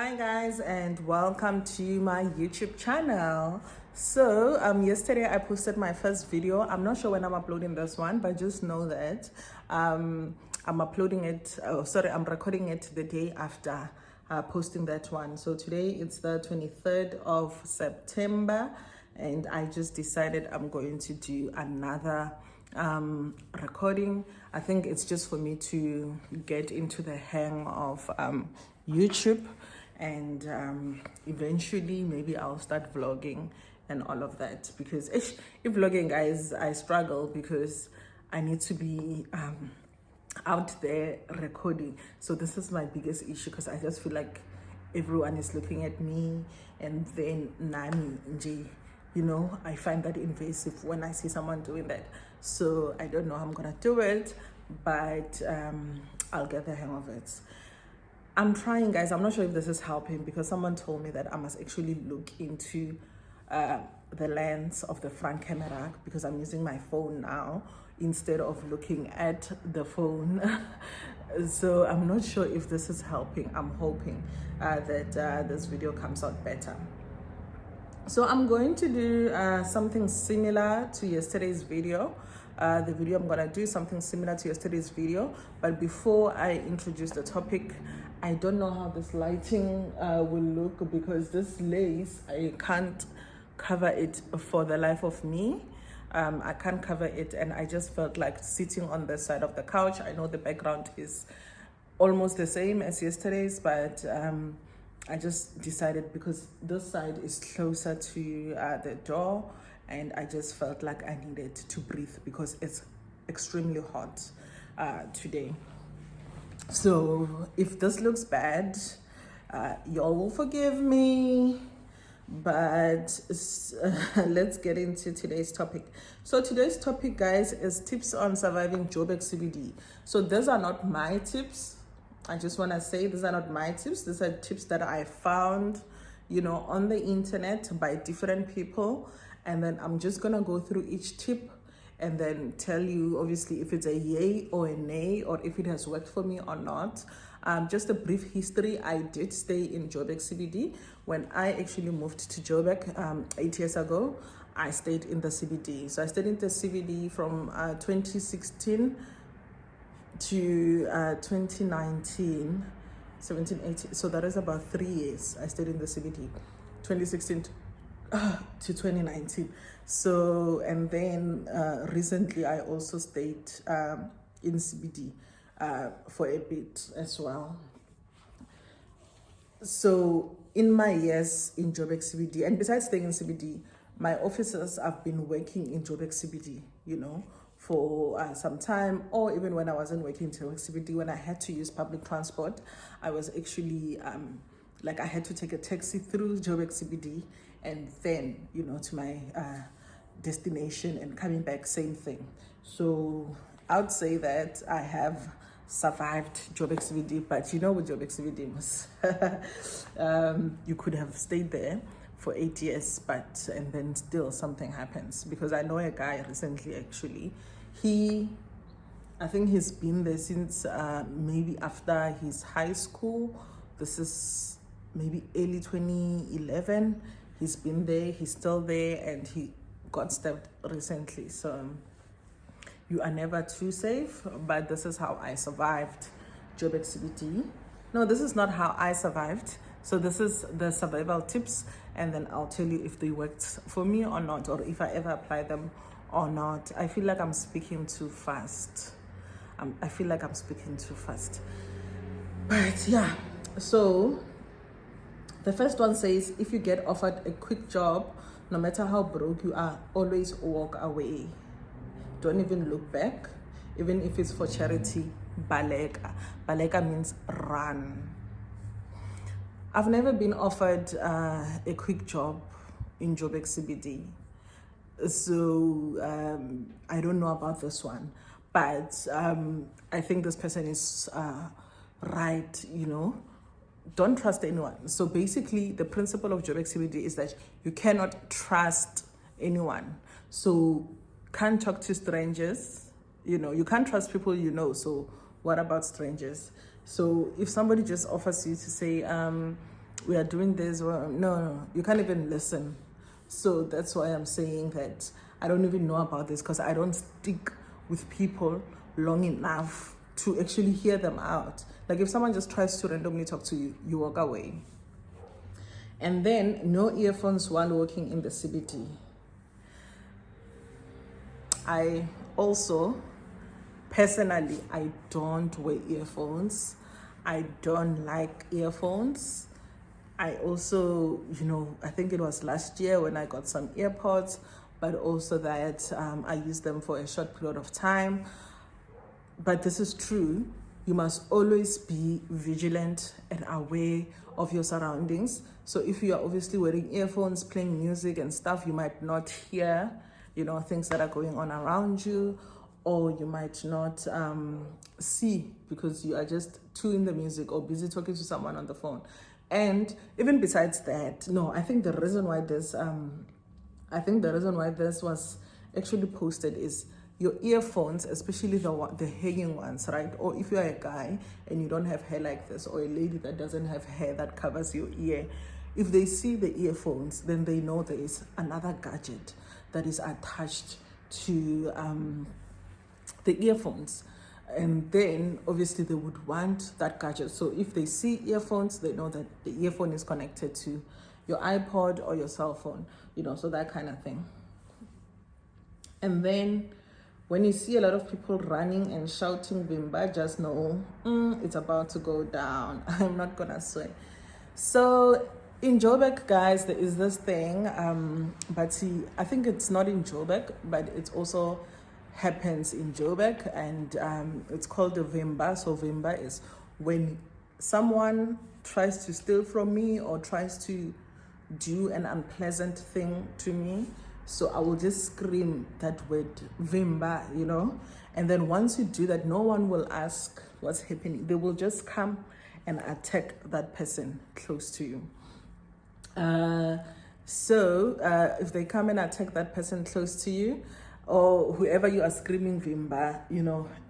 Hi guys, and welcome to my YouTube channel. So yesterday I posted my first video. I'm not sure when I'm uploading this one, but just know that I'm uploading it, I'm recording it the day after posting that one. So today it's the 23rd of September, and I just decided I'm going to do another recording. I think it's just for me to get into the hang of YouTube, and eventually maybe I'll start vlogging and all of that, because if vlogging, guys, I struggle because I need to be out there recording. So this is my biggest issue, because I just feel like everyone is looking at me, and then nani nje, you know, I find that invasive when I see someone doing that. So I don't know how I'm gonna do it, but I'll get the hang of it. I'm trying, guys. I'm not sure if this is helping, because someone told me that I must actually look into the lens of the front camera, because I'm using my phone now instead of looking at the phone. So I'm not sure if this is helping. I'm hoping that this video comes out better. So I'm going to do something similar to yesterday's video. The video I'm gonna do something similar to yesterday's video, but before I introduce the topic, I don't know how this lighting will look, because this lace, I can't cover it for the life of me. I can't cover it, and I just felt like sitting on the side of the couch. I know the background is almost the same as yesterday's, but I just decided, because this side is closer to the door, and I just felt like I needed to breathe, because it's extremely hot today. So if this looks bad, y'all will forgive me, but let's get into today's topic. So today's topic, guys, is tips on surviving Joburg CBD. So these are not my tips. I just want to say these are not my tips. These are tips that I found, you know, on the internet by different people. And then I'm just going to go through each tip and then tell you, obviously, if it's a yay or a nay, or if it has worked for me or not. Just a brief history. I did stay in Joburg CBD. When I actually moved to Joburg 8 years ago, I stayed in the CBD. So I stayed in the CBD from 2016 to 2019, 17, 18. So that is about 3 years I stayed in the CBD, 2016 to 2019. So, and then recently I also stayed in CBD for a bit as well. So in my years in Joburg CBD, and besides staying in CBD, my officers have been working in Joburg CBD, you know, for some time, or even when I wasn't working in Joburg CBD, when I had to use public transport, I was actually like I had to take a taxi through Joburg CBD, and then, you know, to my destination, and coming back, same thing. So I would say that I have survived Joburg CBD, but you know, with Joburg CBD, you could have stayed there for 8 years, but and then still something happens. Because I know a guy recently, actually, I think he's been there since maybe after his high school. This is maybe early 2011. He's been there, he's still there, and he got stabbed recently. So you are never too safe, but this is how I survived Joburg CBD. No, this is not how I survived. So this is the survival tips, and then I'll tell you if they worked for me or not, or if I ever apply them or not. I feel like I'm speaking too fast. I feel like I'm speaking too fast. But yeah, so the first one says, if you get offered a quick job, no matter how broke you are, always walk away. Don't even look back. Even if it's for charity, baleka. Baleka means run. I've never been offered a quick job in Joburg CBD. So I don't know about this one. But I think this person is right, you know. Don't trust anyone. So basically, the principle of Joburg CBD is that you cannot trust anyone. So can't talk to strangers. You know, you can't trust people you know. So what about strangers? So if somebody just offers you to say, we are doing this. Well, no, you can't even listen. So that's why I'm saying that I don't even know about this, because I don't stick with people long enough to actually hear them out. Like if someone just tries to randomly talk to you, you walk away. And then no earphones while walking in the CBD. I also, personally, I don't wear earphones. I don't like earphones. I also, I think it was last year when I got some AirPods, but also that I used them for a short period of time. But this is true. You must always be vigilant and aware of your surroundings. So if you are obviously wearing earphones, playing music and stuff, you might not hear, things that are going on around you, or you might not see because you are just too in the music or busy talking to someone on the phone. And even besides that, no, I think the reason why this was actually posted is your earphones, especially the hanging ones, right? Or if you are a guy and you don't have hair like this, or a lady that doesn't have hair that covers your ear, if they see the earphones, then they know there is another gadget that is attached to the earphones. And then obviously they would want that gadget. So if they see earphones, they know that the earphone is connected to your iPod or your cell phone, so that kind of thing. And then when you see a lot of people running and shouting Vimba, just know it's about to go down. I'm not gonna swear. So in Joburg, guys, there is this thing, but see, I think it's not in Joburg, but it also happens in Joburg, and it's called the Vimba. So Vimba is when someone tries to steal from me or tries to do an unpleasant thing to me. So I will just scream that word Vimba, and then once you do that, no one will ask what's happening. They will just come and attack that person close to you. So if they come and attack that person close to you, or whoever you are screaming Vimba,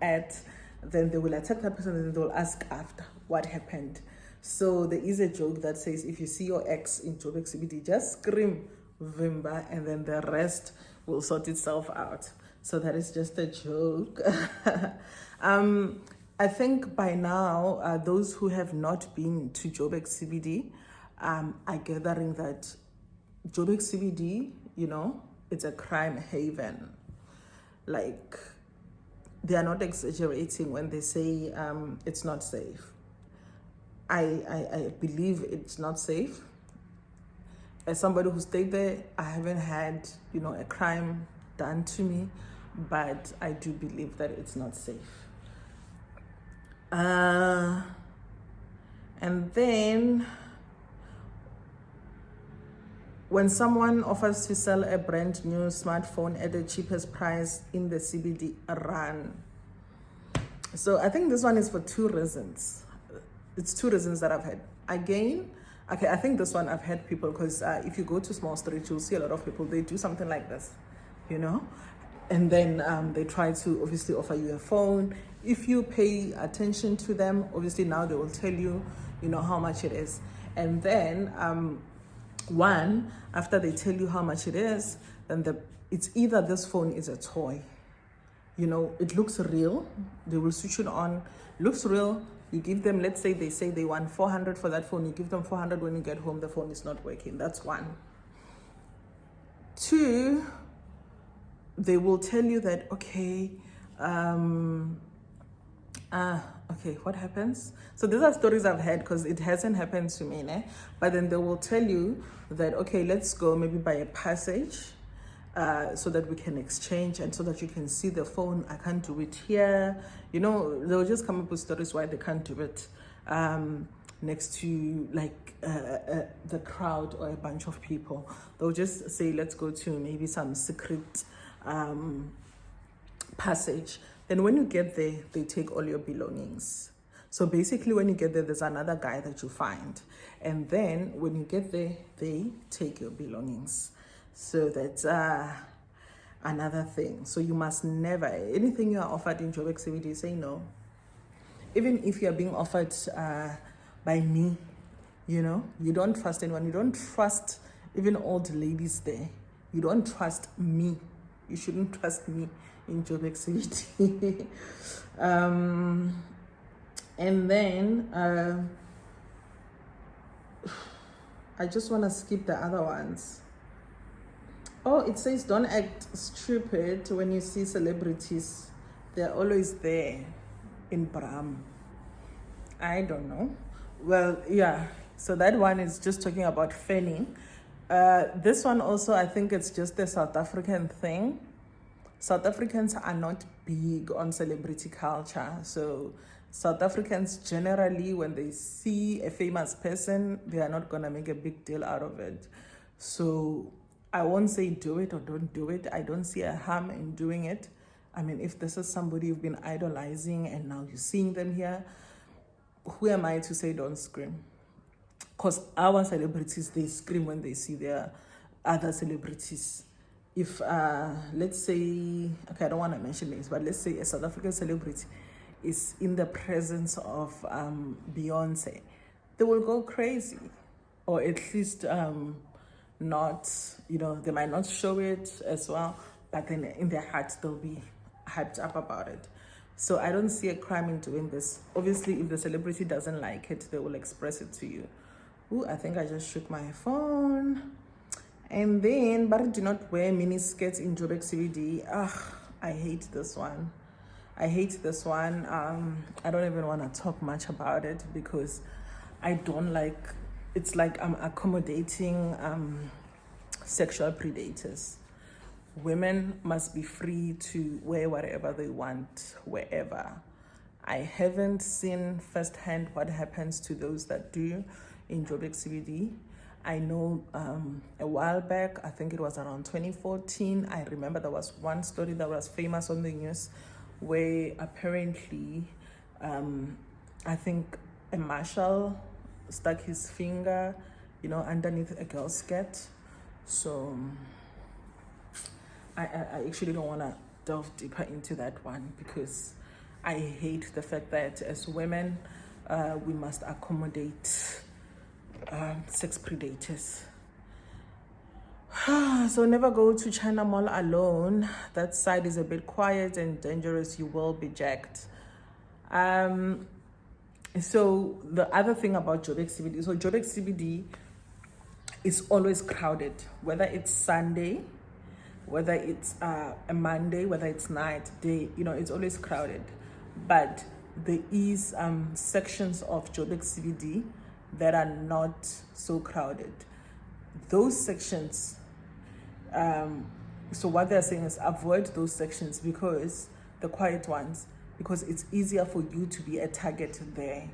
at, then they will attack that person and then they will ask after what happened. So there is a joke that says, if you see your ex in Joburg CBD, just scream Vimba and then the rest will sort itself out. So that is just a joke. I think by now, those who have not been to Joburg CBD are gathering that Joburg CBD, it's a crime haven. Like, they are not exaggerating when they say it's not safe. I believe it's not safe. As somebody who stayed there, I haven't had, a crime done to me, but I do believe that it's not safe. And then when someone offers to sell a brand new smartphone at the cheapest price in the CBD, run. So I think this one is for two reasons. It's two reasons that I've had. Again, okay, I think this one I've had people, because if you go to small streets, you'll see a lot of people, they do something like this, and then they try to obviously offer you a phone. If you pay attention to them, obviously now they will tell you, how much it is. And then after they tell you how much it is, then it's either this phone is a toy. It looks real. They will switch it on, looks real. You give them, let's say they want 400 for that phone. You give them 400. When you get home, the phone is not working. That's one. Two, they will tell you that, okay, okay, what happens? So these are stories I've had, because it hasn't happened to me, but then they will tell you that, okay, let's go maybe buy a passage so that we can exchange and so that you can see the phone. I can't do it here. They'll just come up with stories why they can't do it next to the crowd or a bunch of people. They'll just say, let's go to maybe some secret passage. Then when you get there, they take all your belongings. So basically when you get there, there's another guy that you find. And then when you get there, they take your belongings. So that's another thing. So you must never, anything you are offered in Joburg CBD, say no. Even if you're being offered by me, You know, you don't trust anyone. You don't trust even old ladies there. You don't trust me. You shouldn't trust me in Joburg CBD. And then I just want to skip the other ones. Oh, it says don't act stupid when you see celebrities. They're always there in Bram. I don't know. Well, yeah. So that one is just talking about fanning. This one also, I think it's just the South African thing. South Africans are not big on celebrity culture. So South Africans generally, when they see a famous person, they are not going to make a big deal out of it. So I won't say do it or don't do it. I don't see a harm in doing it. I mean, if this is somebody you've been idolizing and now you're seeing them here, who am I to say don't scream? Because our celebrities, they scream when they see their other celebrities. If, let's say, okay, I don't want to mention names, but let's say a South African celebrity is in the presence of Beyonce, they will go crazy. Or at least not, you know, they might not show it as well, but then in their hearts, they'll be hyped up about it. So I don't see a crime in doing this. Obviously, if the celebrity doesn't like it, they will express it to you. Ooh, I think I just shook my phone. And then, but do not wear mini skirts in Joburg CBD. I hate this one. I hate this one. I don't even want to talk much about it because I don't like, it's like I'm accommodating sexual predators. Women must be free to wear whatever they want, wherever. I haven't seen firsthand what happens to those that do in Joburg CBD. I know a while back, I think it was around 2014, I remember there was one story that was famous on the news where apparently, I think a marshal stuck his finger, you know, underneath a girl's skirt. So I actually don't want to delve deeper into that one because I hate the fact that as women, we must accommodate sex predators. So never go to China Mall alone. That side is a bit quiet and dangerous. You will be jacked. So the other thing about Joburg CBD, so Joburg CBD is always crowded, whether it's Sunday, whether it's a Monday, whether it's night, day, you know, it's always crowded. But there is sections of Joburg CBD that are not so crowded. Those sections, so what they're saying is avoid those sections because the quiet ones, because it's easier for you to be a target there.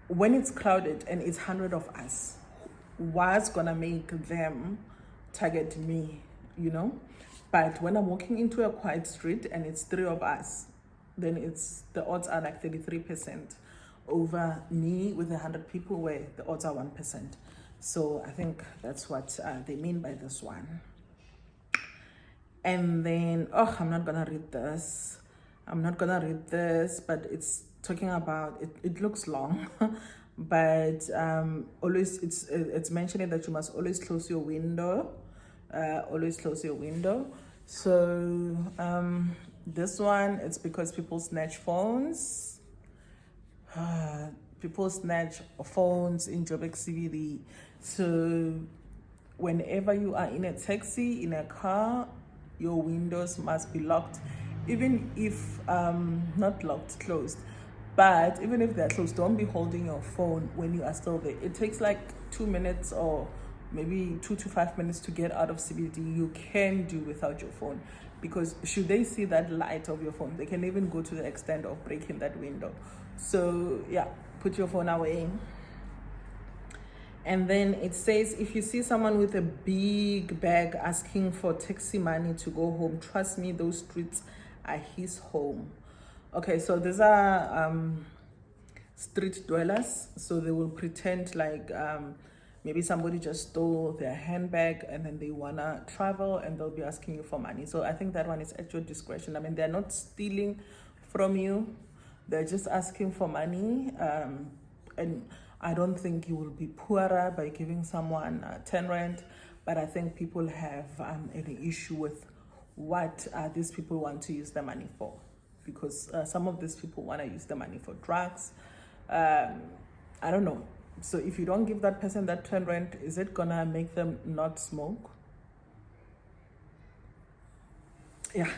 When it's crowded and it's 100 of us, what's gonna make them target me, you know? But when I'm walking into a quiet street and it's 3 of us, then the odds are like 33% over me with 100 people where the odds are 1%. So I think that's what they mean by this one. And then, I'm not gonna read this. But it's talking about, it looks long, but always it's mentioning that you must always close your window. So this one, it's because people snatch phones. People snatch phones in Joburg CBD. So whenever you are in a taxi, in a car, your windows must be locked, even if not locked, closed. But even if they're closed, don't be holding your phone when you are still there. It takes like 2 minutes or maybe 2 to 5 minutes to get out of CBD. You can do without your phone, because should they see that light of your phone, they can even go to the extent of breaking that window. So yeah, put your phone away. And then it says, if you see someone with a big bag asking for taxi money to go home, trust me, those streets are his home. Okay, so these are street dwellers. So they will pretend like maybe somebody just stole their handbag and then they wanna travel and they'll be asking you for money. So I think that one is at your discretion. I mean, they're not stealing from you. They're just asking for money. And I don't think you will be poorer by giving someone 10 rand, but I think people have an issue with what these people want to use the money for, because some of these people want to use the money for drugs. I don't know. So if you don't give that person that 10 rand, is it gonna make them not smoke? Yeah.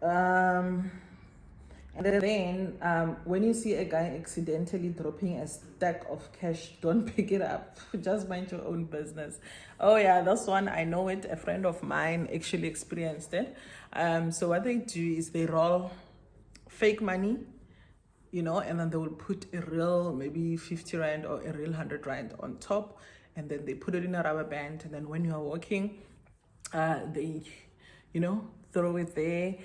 And then when you see a guy accidentally dropping a stack of cash, don't pick it up. Just mind your own business. Oh yeah, that's one, I know it. A friend of mine actually experienced it. So what they do is they roll fake money, you know, and then they will put a real maybe 50 rand or a real 100 rand on top, and then they put it in a rubber band, and then when you are walking, they, you know, throw it there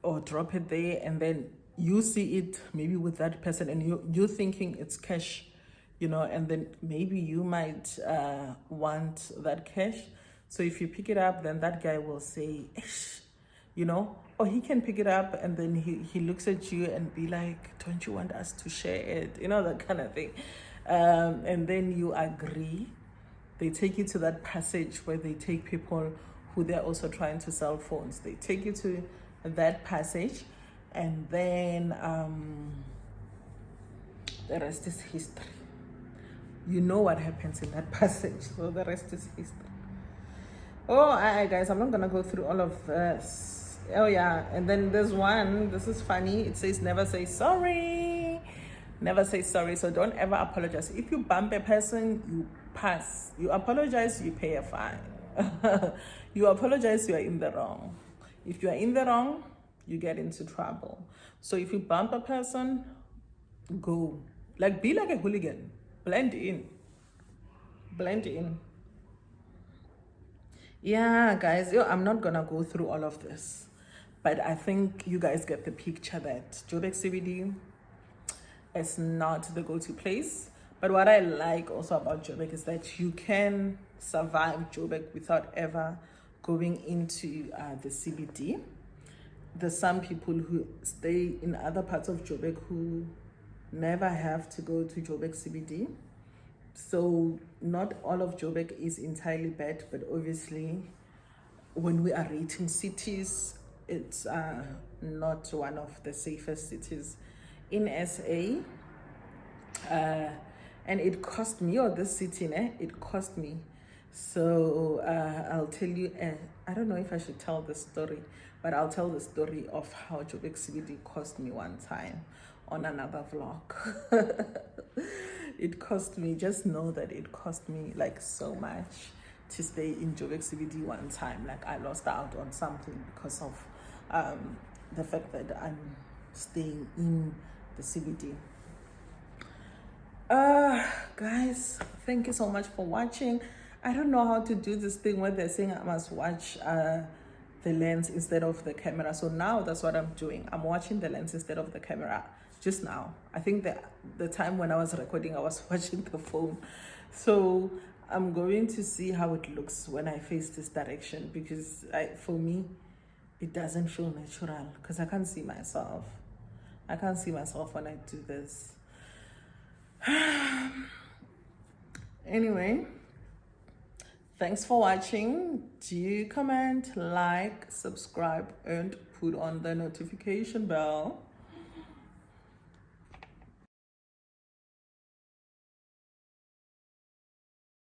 or drop it there, and then you see it maybe with that person, and you're thinking it's cash, you know, and then maybe you might want that cash. So if you pick it up, then that guy will say, Ish, you know, or he can pick it up and then he looks at you and be like, don't you want us to share it, you know, that kind of thing. And then you agree. They take you to that passage where they take people who they're also trying to sell phones. They take you to that passage, and then the rest is history. You know what happens in that passage, so the rest is history. Oh, guys, I'm not gonna go through all of this. Oh yeah, and then there's one, this is funny. It says never say sorry. Never say sorry. So don't ever apologize. If you bump a person, you pass. You apologize, you pay a fine. You apologize, you are in the wrong. If you are in the wrong, you get into trouble. So if you bump a person, go. Like, be like a hooligan. Blend in. Blend in. Yeah, guys, I'm not gonna go through all of this, but I think you guys get the picture that Joburg CBD is not the go-to place. But what I like also about Joburg is that you can survive Joburg without ever going into the CBD. There's some people who stay in other parts of Joburg who never have to go to Joburg CBD. So not all of Joburg is entirely bad, but obviously when we are rating cities, it's not one of the safest cities in SA. And it cost me, or this city, it cost me. So I'll tell you, I don't know if I should tell the story, but I'll tell the story of how Joburg CBD cost me one time on another vlog. It cost me, just know that it cost me like so much to stay in Joburg CBD one time. Like, I lost out on something because of the fact that I'm staying in the CBD. Guys, thank you so much for watching. I don't know how to do this thing where they're saying I must watch the lens instead of the camera. So now that's what I'm doing. I'm watching the lens instead of the camera just now. I think that the time when I was recording, I was watching the phone. So I'm going to see how it looks when I face this direction, because for me, it doesn't feel natural because I can't see myself. I can't see myself when I do this. Anyway, thanks for watching. Do comment, like, subscribe, and put on the notification bell.